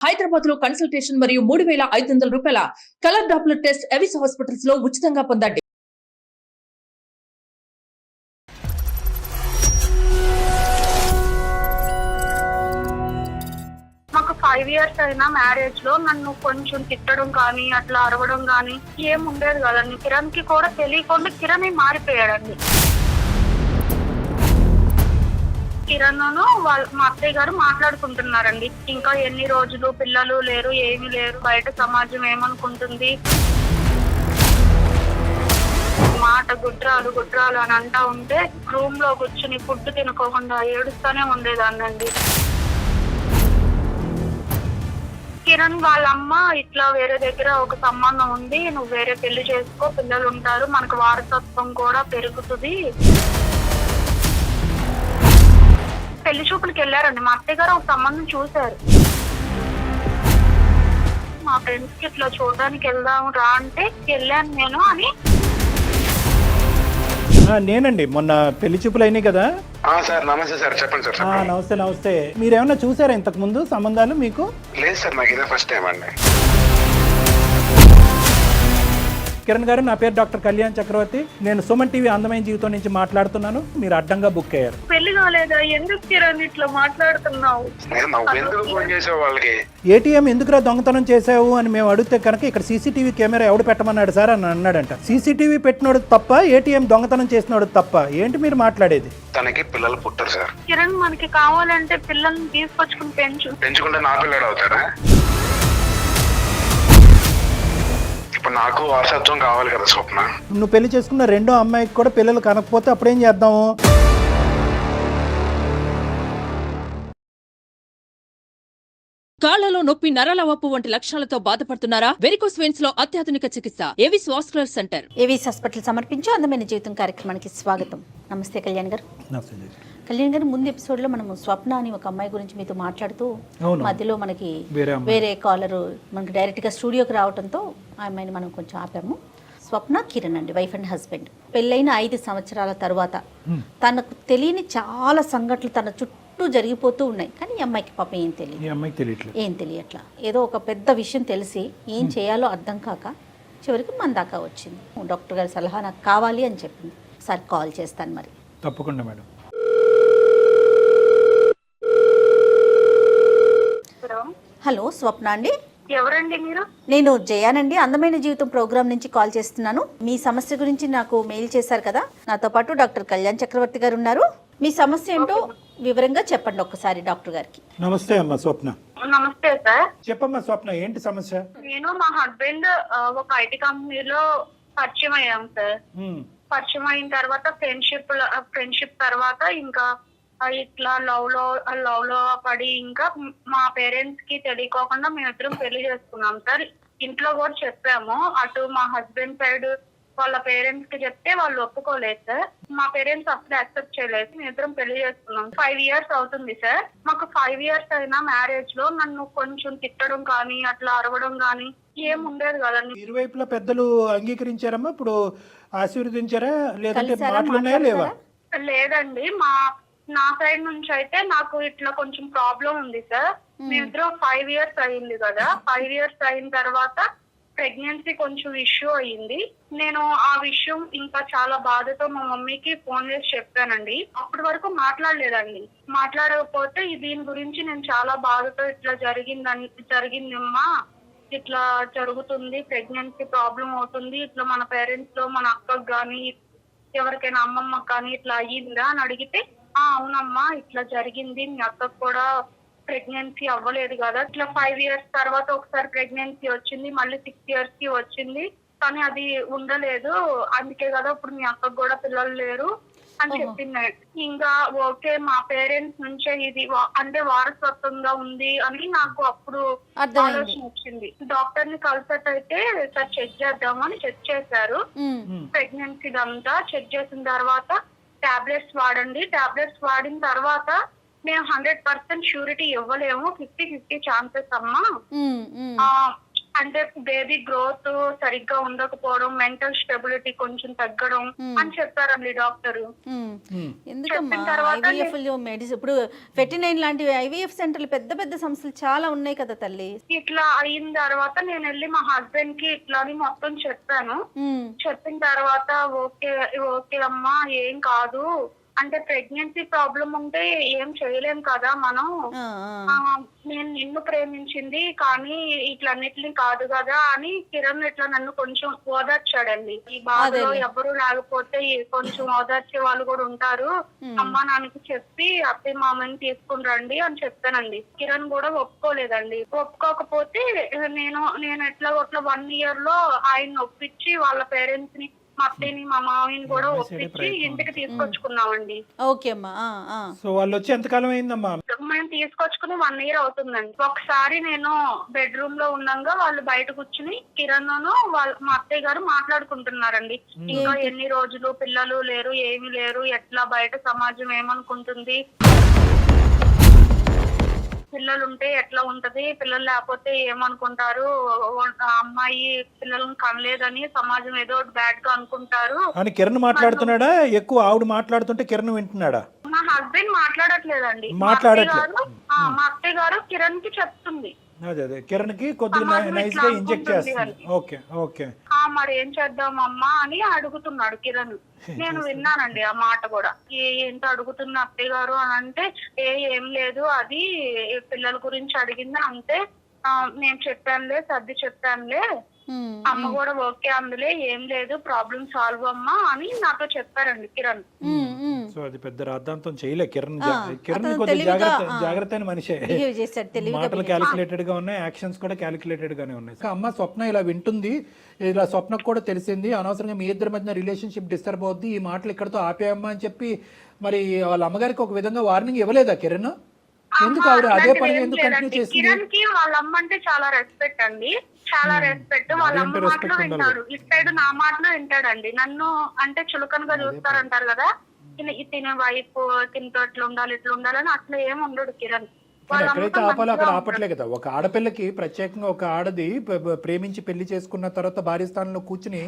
హైదరాబాద్ లో కన్సల్టేషన్ మరియు 3,500 రూపాయల colour Doppler test Avis hospitals లో ఉచితంగా పొందండి. మాకు 5 years అయినా మ్యారేజ్ లో నన్ను కొంచెం తిట్టడం కానీ అట్లా అరవడం కానీ ఏం ఉండేది కదండి. కిరణ్ కి కూడా తెలియకుండా కిరణ్ మారిపోయాడండి. కిరణ్ మా అత్తయ్య గారు మాట్లాడుకుంటున్నారండి. ఇంకా ఎన్ని రోజులు పిల్లలు లేరు, ఏమీ లేరు, బయట సమాజం ఏమనుకుంటుంది, మాట గుడ్రాలు గుడ్రాలు అని అంటా ఉంటే రూమ్ లో కూర్చుని ఫుడ్ తినుకోకుండా ఏడుస్తూనే ఉండేదాన్నండి. కిరణ్ వాళ్ళ అమ్మ ఇట్లా వేరే దగ్గర ఒక సంబంధం ఉంది, నువ్వు వేరే పెళ్లి చేసుకో, పిల్లలు ఉంటారు, మనకు వారసత్వం కూడా పెరుగుతుంది. పెళ్లి చూపులకి వెళ్ళారండి. మా అత్తయ్య గారు ఒక సంబంధం చూశారు. మా ఫ్రెండ్స్ కి ఇట్లా చూడడానికి వెళ్దాం రా అంటే వెళ్ళాను నేను అని. నేనండి మొన్న పెళ్లి చూపులు అయినాయి కదా సార్. నమస్తే సార్, చెప్పండి సార్. నమస్తే నమస్తే. మీరు ఏమన్నా చూసారా ఇంతకు ముందు సంబంధాలు? మీకు లేదు సార్, నాకు ఇదే ఫస్ట్ టైం అండి. కిరణ్ గారు, నా పేరు డాక్టర్ కళ్యాణ్ చక్రవర్తి. నేను సుమన్ టీవీ అందమైన జీవితం నుంచి మాట్లాడుతున్నాను. మీరు అడ్డంగా బుక్ అయ్యారు. పెళ్లి కాలేదా? ఎందుకు కిరణ్ ఇట్లా మాట్లాడుతున్నావు? ఎందుకు ఫోన్ చేసావు వాళ్ళకి? ఏటీఎం ఎందుకురా దొంగతనం చేసావు అని మేము అడిగితే కనుక ఇక్కడ సీసీటీవీ కెమెరా ఎవడు పెట్టమన్నాడు సార్ అని అన్నాడంట. సీసీటీవీ పెట్టినోడు తప్ప, ఏటీఎం దొంగతనం చేసినోడు తప్ప? ఏంటి మీరు మాట్లాడేది? తనకి పిల్లలు పుట్టారు సార్. కిరణ్ మనకి కావాలంటే పిల్లల్ని తీసుకొచ్చుకుని పెంచుకుంటే నా పిల్లడు అవుతారా? ఇప్పుడు నాకు వారసత్వం కావాలి కదా స్వప్న. నువ్వు పెళ్లి చేసుకున్న రెండో అమ్మాయికి కూడా పిల్లలు కనకపోతే అప్పుడేం చేద్దాము? కాళ్లలో నొప్పి, నరాల వాపు వంటి లక్షణాలతో బాధపడుతున్నారా? వెరికోస్ వెయిన్స్ లో అత్యాధునిక చికిత్స Avis vascular centre. Avis hospital సమర్పించే అందమైన జీవితం కార్యక్రమానికి స్వాగతం. నమస్తే కళ్యాణ్ గారు. కళ్యాణ్ గారు, ముందు ఎపిసోడ్ లో మనము స్వప్న అని ఒక అమ్మాయి గురించి మీతో మాట్లాడుతూ మధ్యలో మనకి వేరే కాలర్ మనకి డైరెక్ట్ గా స్టూడియోకి రావడంతో ఆ అమ్మాయిని మనం కొంచెం ఆపాము. స్వప్న, కిరణ్ అండి, వైఫ్ అండ్ హస్బెండ్. పెళ్ళైన 5 సంవత్సరాల తర్వాత తనకు తెలియని చాలా సంఘటనలు తన చుట్టూ జరిగిపోతూ ఉన్నాయి. కానీ ఈ అమ్మాయికి పాపం ఏం తెలియట్లా. ఏదో ఒక పెద్ద విషయం తెలిసి ఏం చేయాలో అర్థం కాక చివరికి మన దాకా వచ్చింది. డాక్టర్ గారి సలహా నాకు కావాలి అని చెప్పింది. ఒకసారి కాల్ చేస్తాను మరి. తప్పకుండా మేడం. హలో, స్వప్న అండి. ఎవరండి మీరు? నేను జయానండి, అందమైన జీవితం ప్రోగ్రామ్ నుంచి కాల్ చేస్తున్నాను. మీ సమస్య గురించి నాకు మెయిల్ చేశారు కదా. నాతో పాటు డాక్టర్ కళ్యాణ్ చక్రవర్తి గారు ఉన్నారు. మీ సమస్య ఏంటో వివరంగా చెప్పండి ఒక్కసారి డాక్టర్ గారికి. నమస్తే అమ్మా స్వప్న. నమస్తే సార్. చెప్పమ్మా స్వప్న, ఏంటి సమస్య? నేను మా హస్బెండ్ ఒక ఐటీ కంపెనీలో పరిచయం అయ్యాం సార్. పరిచయం అయిన తర్వాత ఫ్రెండ్షిప్ తర్వాత ఇంకా ఇట్లా లవ్ లో పడి ఇంకా మా పేరెంట్స్ కి తెలియకోకుండా మేమిద్దరం పెళ్లి చేసుకున్నాం సార్. ఇంట్లో కూడా చెప్పాము. అటు మా హస్బెండ్ సైడ్ వాళ్ళ పేరెంట్స్ కి చెప్తే వాళ్ళు ఒప్పుకోలేదు సార్. మా పేరెంట్స్ అప్పుడు యాక్సెప్ట్ చేయలేదు. మేమిద్దరం పెళ్లి చేసుకున్నాం. 5 years అవుతుంది సార్. మాకు 5 years అయినా మ్యారేజ్ లో నన్ను కొంచెం తిట్టడం కానీ అట్లా అరవడం కానీ ఏం ఉండేది కదండి. ఇరువైపులా పెద్దలు అంగీకరించారమ్మా? ఇప్పుడు ఆశీర్వదించారా? లేదంటే మాటలున్నాయా లేవా? లేదండి, నా సైడ్ నుంచి అయితే నాకు ఇట్లా కొంచెం ప్రాబ్లం ఉంది సార్. మేమిద్దరం 5 years అయింది కదా. 5 years అయిన తర్వాత ప్రెగ్నెన్సీ కొంచెం ఇష్యూ అయ్యింది. నేను ఆ విషయం ఇంకా చాలా బాధతో మా మమ్మీకి ఫోన్ చేసి చెప్పానండి. అప్పటి వరకు మాట్లాడలేదండి. మాట్లాడకపోతే దీని గురించి నేను చాలా బాధతో ఇట్లా జరిగిందమ్మా, ఇట్లా జరుగుతుంది, ప్రెగ్నెన్సీ ప్రాబ్లం అవుతుంది, ఇట్లా మన పేరెంట్స్ లో మన అక్కకు కానీ ఎవరికైనా అమ్మమ్మకి కానీ ఇట్లా అయ్యిందా అని అడిగితే, అవునమ్మా ఇట్లా జరిగింది, మీ అక్కకు కూడా ప్రెగ్నెన్సీ అవ్వలేదు కదా, ఇట్లా 5 years తర్వాత ఒకసారి ప్రెగ్నెన్సీ వచ్చింది, మళ్ళీ 6 years కి వచ్చింది, కానీ అది ఉండలేదు, అందుకే కదా ఇప్పుడు మీ అక్కకు కూడా పిల్లలు లేరు అని చెప్పింది. ఇంకా ఓకే, మా పేరెంట్స్ నుంచే ఇది అంటే వారసత్వంగా ఉంది అని నాకు అప్పుడు ఆలోచన వచ్చింది. డాక్టర్ ని కన్సల్ట్ అయితే సార్ చెక్ చేద్దామని చెక్ చేశారు. ప్రెగ్నెన్సీ అంతా చెక్ చేసిన తర్వాత టాబ్లెట్స్ వాడండి, టాబ్లెట్స్ వాడిన తర్వాత మేము 100% షూరిటీ ఇవ్వలేము, 50-50 ఛాన్సెస్ అమ్మా, అంటే బేబీ గ్రోత్ సరిగ్గా ఉండకపోవడం, మెంటల్ స్టెబిలిటీ కొంచెం తగ్గడం అని చెప్పారండి డాక్టర్. ఎందుకమ్మా చెప్పిన తర్వాత ఐవీఎఫ్ మెడిసిన్ ఇప్పుడు 49 లాంటివి ఐవీఎఫ్ సెంటర్లు పెద్ద పెద్ద సంస్థలు చాలా ఉన్నాయి కదా తల్లి. ఇట్లా అయిన తర్వాత నేను వెళ్ళి మా హస్బెండ్ కి ఇట్లా అని మొత్తం చెప్పాను. చెప్పిన తర్వాత ఓకే ఓకే అమ్మా ఏం కాదు అంటే ప్రెగ్నెన్సీ ప్రాబ్లం ఉంటే ఏం చేయలేం కదా మనం, నేను నిన్ను ప్రేమించింది కానీ ఇట్లన్నిటిని కాదు కదా అని కిరణ్ ఇట్లా నన్ను కొంచెం ఓదార్చాడండి. ఈ బాధలో ఎవరు లేకపోతే కొంచెం ఓదార్చే వాళ్ళు కూడా ఉంటారు, అమ్మా నాన్నకి చెప్పి అత్తయ్య మామని తీసుకుని రండి అని చెప్పానండి. కిరణ్ కూడా ఒప్పుకోలేదండి. ఒప్పుకోకపోతే నేను ఎట్లా 1 year లో ఆయన ఒప్పించి వాళ్ళ పేరెంట్స్ ని, మా అత్తయ్యని మా మామయ్యని కూడా ఒప్పించి ఇంటికి తీసుకొచ్చుకున్నామండి. ఓకే అమ్మా. సో వాళ్ళు వచ్చి ఎంతకాలం అయిందమ్మా? మేము తీసుకొచ్చుకుని 1 year అవుతుందండి. ఒకసారి నేను బెడ్రూమ్ లో ఉండగా వాళ్ళు బయట కూర్చుని కిరణ్ మా అత్తయ్య గారు మాట్లాడుకుంటున్నారండి. ఇంకా ఎన్ని రోజులు పిల్లలు లేరు, ఏమీ లేరు, ఎట్లా బయట సమాజం ఏమనుకుంటుంది, పిల్లలు ఉంటే ఎట్లా ఉంటది, పిల్లలు లేకపోతే ఏమనుకుంటారు, అమ్మాయి పిల్లలను కనలేదని సమాజం ఏదో బ్యాడ్ గా అనుకుంటారు అని కిరణ్ మాట్లాడుతున్నాడా? ఎక్కువ ఆవిడ మాట్లాడుతుంటే కిరణ్ వింటున్నాడా? మా హస్బెండ్ మాట్లాడట్లేదండి. మా అత్తయ్య గారు కిరణ్ కి చెప్తుంది. అదే కిరణ్ కి కొద్దిగా నైస్ గా ఇంజెక్ట్ చేస్తుంది. Okay okay. మరి ఏం చేద్దామమ్మా అని అడుగుతున్నాడు కిరణ్. నేను విన్నానండి ఆ మాట కూడా. ఏంటో అడుగుతున్న అత్తయ్య గారు అని అంటే ఏం లేదు, అది పిల్లల గురించి అడిగింది అంతే, నేను చెప్పానులే, సర్ది చెప్పానులే, అమ్మ కూడా ఓకే అందులే, ఏం లేదు, ప్రాబ్లం సాల్వ్ అమ్మా అని నాతో చెప్పారండి కిరణ్. సో అది పెద్ద రాద్ధాంతం చేయలే కిరణ్. కిరణ్ కొద్దిగా జాగ్రత్త అయిన మనిషే. మాటలు క్యాలిక్యులేటెడ్ గా ఉన్నాయి, యాక్షన్స్ కూడా క్యాలిక్యులేటెడ్ గానే ఉన్నాయి. అమ్మ స్వప్న ఇలా వింటుంది, ఇలా స్వప్నకు కూడా తెలిసింది, అనవసరంగా మీ ఇద్దరి మధ్య రిలేషన్షిప్ డిస్టర్బ్ అవుద్ది, ఈ మాటలు ఇక్కడతో ఆపేయమ్మా అని చెప్పి మరి వాళ్ళ అమ్మగారికి ఒక విధంగా వార్నింగ్ ఇవ్వలేదా కిరణ్? ఎందుకు ఆవిడ అదే పని ఎందుకు కంటిన్యూ చేసింది? కిరణ్ కి వాళ్ళ అమ్మ అంటే చాలా రెస్పెక్ట్ అండి, చాలా రెస్పెక్ట్. వాళ్ళ అమ్మ మాటలు వింటాడు, ఇటు సైడ్ నా మాటలు వింటాడండి. నన్ను అంటే చులకనగా చూస్తారంటారు కదా, తినే వైఫ్ తినతో ఇట్లా ఉండాలి ఇట్లా ఉండాలని అట్లా ఏమి ఉండడు కిరణ్. ఎక్కడైతే ఆపాలో అక్కడ ఆపట్లే కదా. ఒక ఆడపిల్లకి ప్రత్యేకంగా ఒక ఆడది ప్రేమించి పెళ్లి చేసుకున్న తర్వాత భార్య స్థానంలో కూర్చుని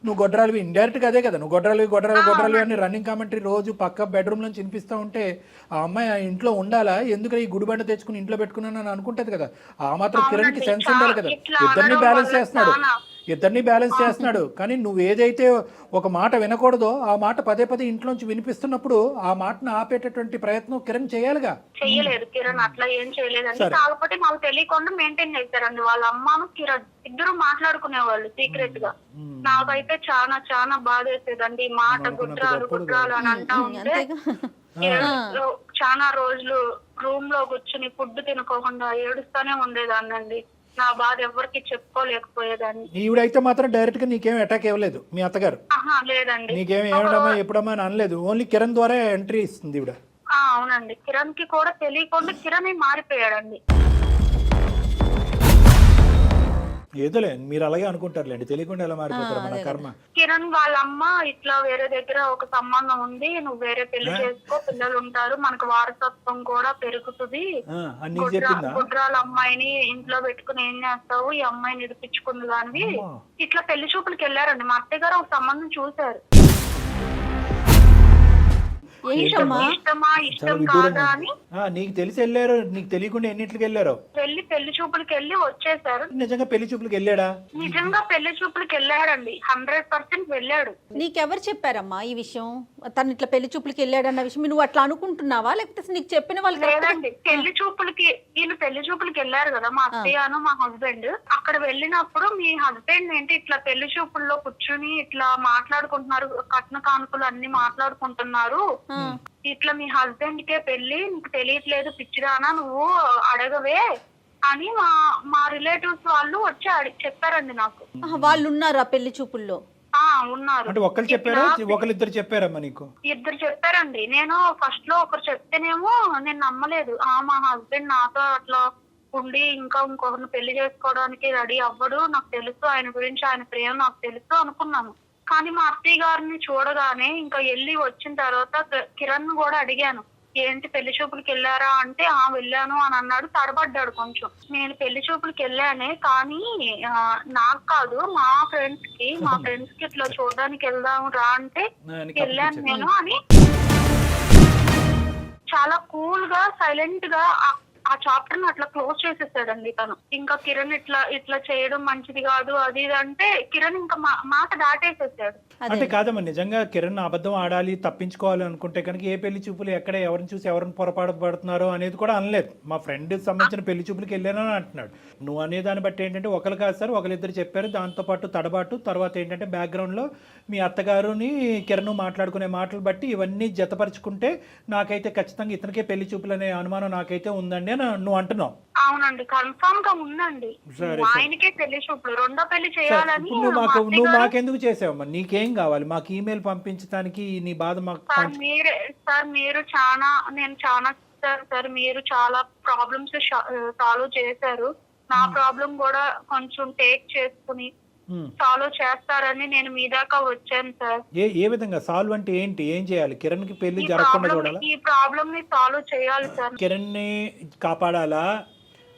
నువ్వు గొడ్రాలివి, ఇండైరెక్ట్ గా అదే కదా, నువ్వు గొడ్రాలివి అని రన్నింగ్ కామెంటరీ రోజు పక్క బెడ్రూమ్ నుంచి వినిపిస్తూ ఉంటే ఆ అమ్మాయి ఆ ఇంట్లో ఉండాలా, ఎందుకు ఈ గుడిబండ తెచ్చుకుని ఇంట్లో పెట్టుకున్నాను అని అనుకుంటది కదా. ఆ మాత్రం కిరణ్ కి సెన్స్ ఉండాలి కదా. ఇద్దరిని బ్యాలెన్స్ చేస్తున్నాడు కానీ నువ్వు ఏదైతే ఒక మాట వినకూడదో ఆ మాట పదే పదే ఇంట్లోంచి వినిపిస్తున్నప్పుడు ఆ మాటను ఆపేటటువంటి ప్రయత్నం కిరణ్ చేయాలిగా. చెయ్యలేదు కిరణ్, అట్లా ఏం చేయలేదండి. కాకపోతే మాకు తెలియకుండా మెయింటైన్ చేశారండి. వాళ్ళ అమ్మను కిరణ్ ఇద్దరు మాట్లాడుకునేవాళ్ళు సీక్రెట్ గా. నాకైతే చాలా చాలా బాధ వేసేదండి. మాట గుడ్రాలు అని అంటా ఉంటే చాలా రోజులు రూమ్ లో కూర్చుని ఫుడ్ తినుకోకుండా ఏడుస్తానే ఉండేదాన్నండి. నా బాధ ఎవరికి చెప్పుకోలేకపోయేదాన్ని. ఈవిడైతే మాత్రం డైరెక్ట్ గా నీకేం అటాక్ ఇవ్వలేదు మీ అత్తగారు? లేదండి, నీకేం ఏమడమ్మా ఎప్పుడమ్మా అని అనలేదు, ఓన్లీ కిరణ్ ద్వారా ఎంట్రీ ఇస్తుంది ఈవిడ. అవునండి, కిరణ్ కి కూడా తెలియకుండా కిరణ్ మారిపోయాడండి. ఏదోలే మీరు అలాగే అనుకుంటారులేండి, తెలియకుండా ఎలా మారిపోతారు మన కర్మ. కిరణ్ వాళ్ళ అమ్మ ఇట్లా వేరే దగ్గర ఒక సంబంధం ఉంది, నువ్వు వేరే పెళ్లి చేసుకో, పిల్లలు ఉంటారు, మనకు వారసత్వం కూడా పెరుగుతుంది, గుడ్రాల అమ్మాయిని ఇంట్లో పెట్టుకుని ఏం చేస్తావు, ఈ అమ్మాయిని నిడిపించుకుంది దానివి. ఇట్లా పెళ్లి చూపులకి వెళ్ళారండి. మా అత్తయ్య గారు ఒక సంబంధం చూశారు. నీకు తెలిసి వెళ్ళారు, నీకు తెలియకుండా ఎన్నింటికి వెళ్ళారు? పెళ్లి చూపులకి వెళ్ళి వచ్చేసారు. నిజంగా పెళ్లి చూపులకి వెళ్ళాడా? నిజంగా పెళ్లి చూపులకి వెళ్ళాడండి, 100% వెళ్ళాడు. నీకెవరు చెప్పారమ్మా ఈ విషయం? తను ఇట్లా పెళ్లి చూపులకి వెళ్ళాడన్న విషయం నువ్వు అట్లా అనుకుంటున్నావా, లేకపోతే నీకు చెప్పిన వాళ్ళు? లేదండి, పెళ్లి చూపులకి వెళ్ళారు కదా మా అత్తయ్యను మా హస్బెండ్. అక్కడ వెళ్ళినప్పుడు మీ హస్బెండ్ ఏంటి ఇట్లా పెళ్లి చూపుల్లో కూర్చుని ఇట్లా మాట్లాడుకుంటున్నారు, కట్న కానుకలు అన్ని మాట్లాడుకుంటున్నారు, ఇట్లా మీ హస్బెండ్ కే పెళ్లి, నీకు తెలియట్లేదు పిచ్చిదానా నువ్వు అడగవే అని మా రిలేటివ్స్ వాళ్ళు వచ్చి చెప్పారండి నాకు. వాళ్ళు ఉన్నారు ఆ పెళ్లి చూపుల్లో? ఉన్నారు. అంటే ఒకళ్ళు చెప్పారా, ఒకళ్ళిద్దరు చెప్పారమ్మా నీకు? ఇద్దరు చెప్పారండి. నేను ఫస్ట్ లో ఒకరు చెప్తేనేమో నేను నమ్మలేదు. మా హస్బెండ్ నాతో అట్లా ఉండి ఇంకా ఇంకొకరిని పెళ్లి చేసుకోవడానికి రెడీ అవ్వడు, నాకు తెలుసు ఆయన గురించి, ఆయన ప్రేమ నాకు తెలుసు అనుకున్నాను. కానీ మా అత్తయ్య గారిని చూడగానే ఇంకా వెళ్ళి వచ్చిన తర్వాత కిరణ్ కూడా అడిగాను, ఏంటి పెళ్లి చూపులకి వెళ్ళారా అంటే వెళ్ళాను అని అన్నాడు. తడబడ్డాడు కొంచెం. నేను పెళ్లి చూపులకి వెళ్ళానే, కానీ నాకు కాదు మా ఫ్రెండ్స్ కి ఇట్లా చూడడానికి వెళ్దాం రా అంటే వెళ్ళాను నేను అని చాలా కూల్ గా సైలెంట్ గా ఆ చాప్టర్ ని అట్లా క్లోజ్ చేసేసాడండి తను. ఇంకా కిరణ్ ఇట్లా చేయడం మంచిది కాదు అది ఇది అంటే కిరణ్ ఇంకా మాట దాటేసేసాడు. అంటే కాదమ్మా, నిజంగా కిరణ్ అబద్ధం ఆడాలి తప్పించుకోవాలి అనుకుంటే కనుక ఏ పెళ్లి చూపులు ఎక్కడ ఎవరిని చూసి ఎవరిని పొరపాటు పడుతున్నారో అనేది కూడా అనలేదు. మా ఫ్రెండ్ సంబంధించిన పెళ్లి చూపులకి వెళ్ళానని అంటున్నాడు. నువ్వు అనే దాన్ని బట్టి ఏంటంటే ఒకరు కాదు సార్, ఒకరిద్దరు చెప్పారు. దాంతోపాటు తడబాటు తర్వాత ఏంటంటే బ్యాక్గ్రౌండ్లో మీ అత్తగారుని కిరణ్ మాట్లాడుకునే మాటలు బట్టి ఇవన్నీ జతపరుచుకుంటే నాకైతే ఖచ్చితంగా ఇతనికే పెళ్లి చూపులు అనే అనుమానం నాకైతే ఉందండి అని నువ్వు అంటున్నావు. అవునండి, కన్ఫర్మ్ గా ఉందండి. ఆయనకే పెళ్లి చూపులు, రెండో పెళ్లి చేయాలని. నువ్వు మాకెందుకు చేసావమ్మా? నీకేం కావాలి? మాకు ఈమెయిల్ పంపించడానికి నీ బాధ మాకు. మీరు చాలా సార్ మీరు చాలా ప్రాబ్లమ్స్ సాల్వ్ చేశారు. నా ప్రాబ్లం కూడా కొంచెం టేక్ చేసుకుని సాల్వ్ చేస్తారని నేను మీ దాకా వచ్చాను సార్. ఏ విధంగా సాల్వ్ అంటే ఏంటి? ఏం చేయాలి? కిరణ్ కి పెళ్లి జరగకుండా చూడాలా? ఈ ప్రాబ్లం ని సాల్వ్ చేయాలి సార్. కిరణ్ ని కాపాడాలా,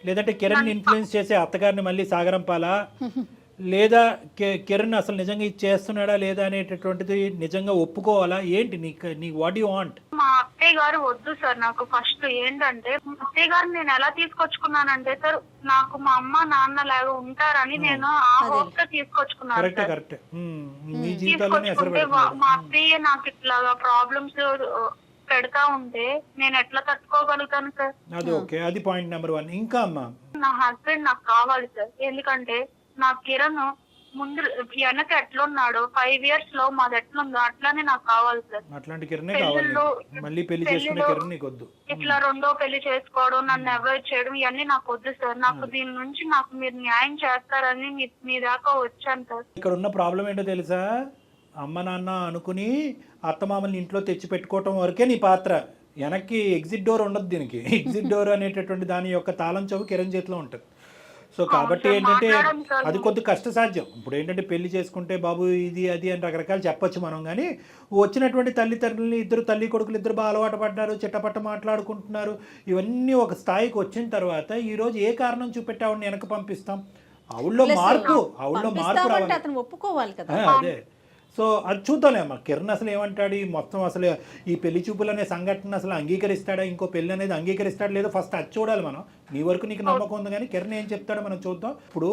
లేదంటే కిరణ్ ఇన్ఫ్లుయెన్స్ చేసే అత్తగారిని మళ్ళీ సాగరంపాలా, లేదా కిరణ్ అసలు నిజంగా ఇది చేస్తున్నాడా లేదా అనేటటువంటిది నిజంగా ఒప్పుకోవాలా? ఏంటి నీ వాట్ యు వాంట్? మా అత్తయ్య గారు వద్దు సార్. నాకు ఫస్ట్ ఏంటంటే మా అత్తయ్య గారు నేను ఎలా తీసుకొచ్చుకున్నానంటే సార్, నాకు మా అమ్మ నాన్న లాగా ఉంటారని నేను ఆ హోప్ తో తీసుకొచ్చుకున్నాను. కరెక్ట్. మీ జీవితాల్లోనే అసలు మా అత్తయ్య నాకు ఇట్లాగా ప్రాబ్లమ్స్ పెడతా ఉంటే నేను ఎట్లా తట్టుకోగలుగుతాను సార్? అది ఓకే, అది పాయింట్ నెంబర్ 1. ఇంకా అమ్మా, నా హస్బెండ్ నాకు కావాలి సార్. ఎందుకంటే నా కిరణ్ ముందు వెనక ఎట్లున్నాడు 5 years లో మాది ఎట్లుందో అట్లానే నాకు కావాలి సార్. అట్లాంటి కిరణే కావాలి. మళ్ళీ పెళ్లి చేసుకునే కిరణ్ నీకు వద్దు. ఇట్లా రెండో పెళ్లి చేసుకోవడం, నన్ను అవాయిడ్ చేయడం ఇవన్నీ నాకు వద్దు సార్. నాకు దీని నుంచి నాకు మీరు న్యాయం చేస్తారని మీ దాకా వచ్చాను సార్. ఇక్కడ ఉన్న ప్రాబ్లం ఏంటో తెలుసా? అమ్మ నాన్న అనుకుని అత్తమామల్ని ఇంట్లో తెచ్చి పెట్టుకోవటం వరకే నీ పాత్ర. వెనక్కి ఎగ్జిట్ డోర్ ఉండదు దీనికి. ఎగ్జిట్ డోర్ అనేటటువంటి దాని యొక్క తాళం చెవు కిరణ్ చేతిలో ఉంటుంది. సో కాబట్టి ఏంటంటే అది కొద్ది కష్టసాధ్యం. ఇప్పుడు ఏంటంటే పెళ్లి చేసుకుంటే బాబు ఇది అది అని రకరకాలు చెప్పొచ్చు మనం, కానీ వచ్చినటువంటి తల్లిదండ్రులని ఇద్దరు తల్లి కొడుకులు ఇద్దరు బాగా అలవాటు పడ్డారు, చిట్టపట్ట మాట్లాడుకుంటున్నారు. ఇవన్నీ ఒక స్థాయికి వచ్చిన తర్వాత ఈరోజు ఏ కారణం చూపెట్టి ఆవిడని వెనక పంపిస్తాం? ఆవిడలో మార్పు రావాలి. అతను ఒప్పుకోవాలి కదా. అదే. సో అది చూద్దాంలే అమ్మా. కిరణ్ అసలు ఏమంటాడు? ఈ మొత్తం అసలు ఈ పెళ్లి చూపులు అనే సంఘటన అసలు అంగీకరిస్తాడా, ఇంకో పెళ్లి అనేది అంగీకరిస్తాడా లేదో ఫస్ట్ అది చూడాలి మనం. నీ వరకు నీకు నమ్మకం ఉంది, కానీ కిరణ్ ఏం చెప్తాడో మనం చూద్దాం. ఇప్పుడు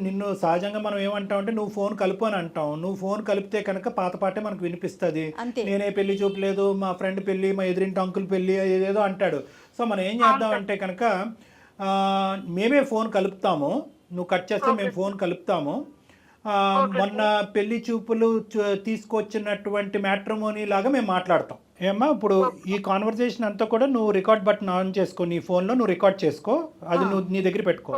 నిన్ను సహజంగా మనం ఏమంటాం అంటే నువ్వు ఫోన్ కలుపు అని అంటాం. నువ్వు ఫోన్ కలిపితే కనుక పాత పాటే మనకు వినిపిస్తుంది. నేనే పెళ్లి చూపు లేదు, మా ఫ్రెండ్ పెళ్లి, మా ఎదురింటి అంకుల్ పెళ్లి ఏదేదో అంటాడు. సో మనం ఏం చేద్దాం అంటే కనుక మేమే ఫోన్ కలుపుతాము, నువ్వు కట్ చేస్తే మేము ఫోన్ కలుపుతాము. మొన్న పెళ్లి చూపులు తీసుకొచ్చినటువంటి మ్యాట్రిమోనీ లాగా మేము మాట్లాడతాం. ఏమ్మా, ఇప్పుడు ఈ కాన్వర్సేషన్ అంతా కూడా నువ్వు రికార్డ్ బటన్ ఆన్ చేసుకో, నీ ఫోన్లో నువ్వు రికార్డ్ చేసుకో, అది నువ్వు నీ దగ్గర పెట్టుకో.